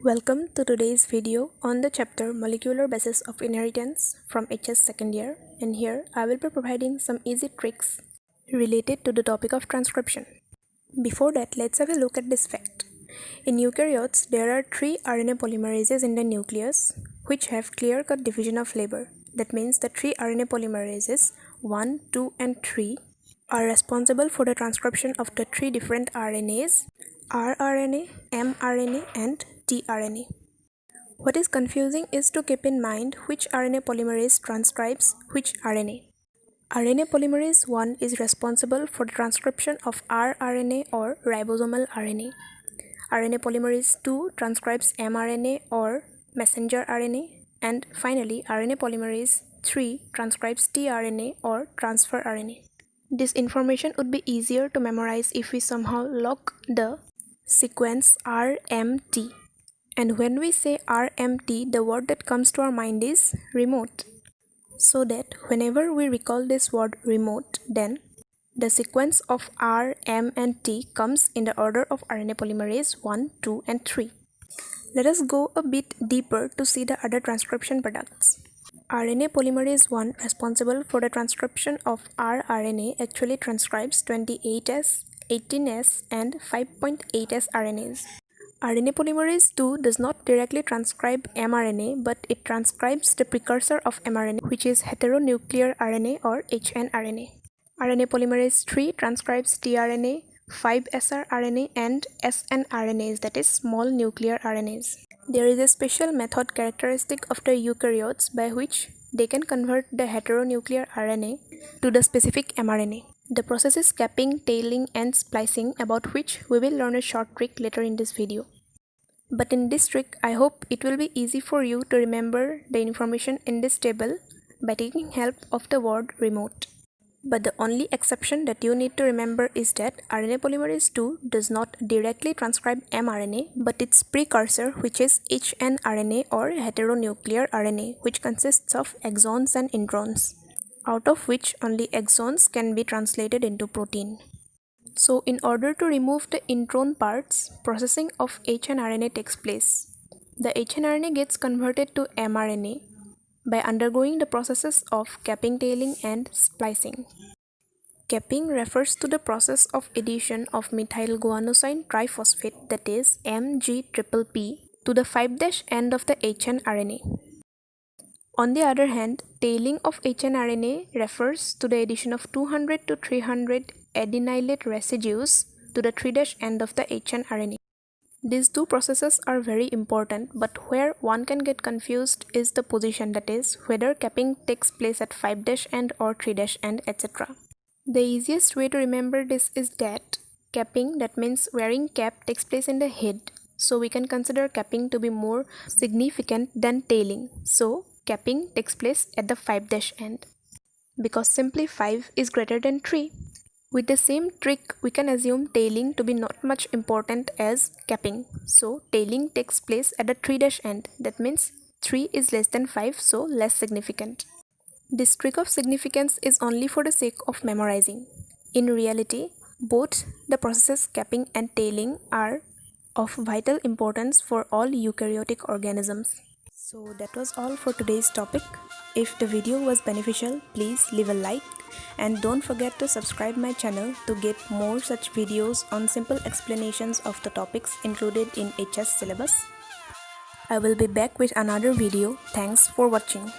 Welcome to today's video on the chapter Molecular Basis of Inheritance from HS second year, and here I will be providing some easy tricks related to the topic of transcription. Before that, let's have a look at this fact. In eukaryotes, there are 3 RNA polymerases in the nucleus which have clear-cut division of labor. That means the 3 RNA polymerases 1, 2 and 3 are responsible for the transcription of the 3 different RNAs: rRNA, mRNA and tRNA. What is confusing is to keep in mind which RNA polymerase transcribes which RNA. RNA polymerase 1 is responsible for the transcription of rRNA or ribosomal RNA. RNA polymerase 2 transcribes mRNA or messenger RNA, and finally RNA polymerase 3 transcribes tRNA or transfer RNA. This information would be easier to memorize if we somehow lock the sequence RMT. And when we say RMT, the word that comes to our mind is remote. So that whenever we recall this word remote, then the sequence of R, M and T comes in the order of RNA polymerase 1, 2 and 3. Let us go a bit deeper to see the other transcription products. RNA polymerase 1, responsible for the transcription of rRNA, actually transcribes 28S, 18S and 5.8S RNAs. RNA polymerase 2 does not directly transcribe mRNA, but it transcribes the precursor of mRNA, which is heteronuclear RNA or hnRNA. RNA polymerase 3 transcribes tRNA, 5SR RNA and snRNAs, that is small nuclear RNAs. There is a special method characteristic of the eukaryotes by which they can convert the heteronuclear RNA to the specific mRNA. The process is capping, tailing and splicing, about which we will learn a short trick later in this video. But in this trick, I hope it will be easy for you to remember the information in this table by taking help of the word remote. But the only exception that you need to remember is that RNA polymerase 2 does not directly transcribe mRNA, but its precursor, which is hnRNA or heteronuclear RNA, which consists of exons and introns, out of which only exons can be translated into protein. So in order to remove the intron parts, processing of hnRNA takes place. The hnRNA gets converted to mRNA by undergoing the processes of capping, tailing and splicing. Capping refers to the process of addition of methyl guanosine triphosphate, that is MGPP, to the 5' end of the hnRNA. On the other hand, tailing of hnRNA refers to the addition of 200 to 300 adenylate residues to the 3' end of the hnRNA. These two processes are very important, but where one can get confused is the position, that is, whether capping takes place at 5' end or 3' end, etc. The easiest way to remember this is that capping, that means wearing cap, takes place in the head. So we can consider capping to be more significant than tailing. So capping takes place at the 5' end, because simply 5 is greater than 3. With the same trick, we can assume tailing to be not much important as capping. So tailing takes place at the 3' end, that means 3 is less than 5, so less significant. This trick of significance is only for the sake of memorizing. In reality, both the processes capping and tailing are of vital importance for all eukaryotic organisms. So that was all for today's topic. If the video was beneficial, please leave a like and don't forget to subscribe my channel to get more such videos on simple explanations of the topics included in HS syllabus. I will be back with another video. Thanks for watching.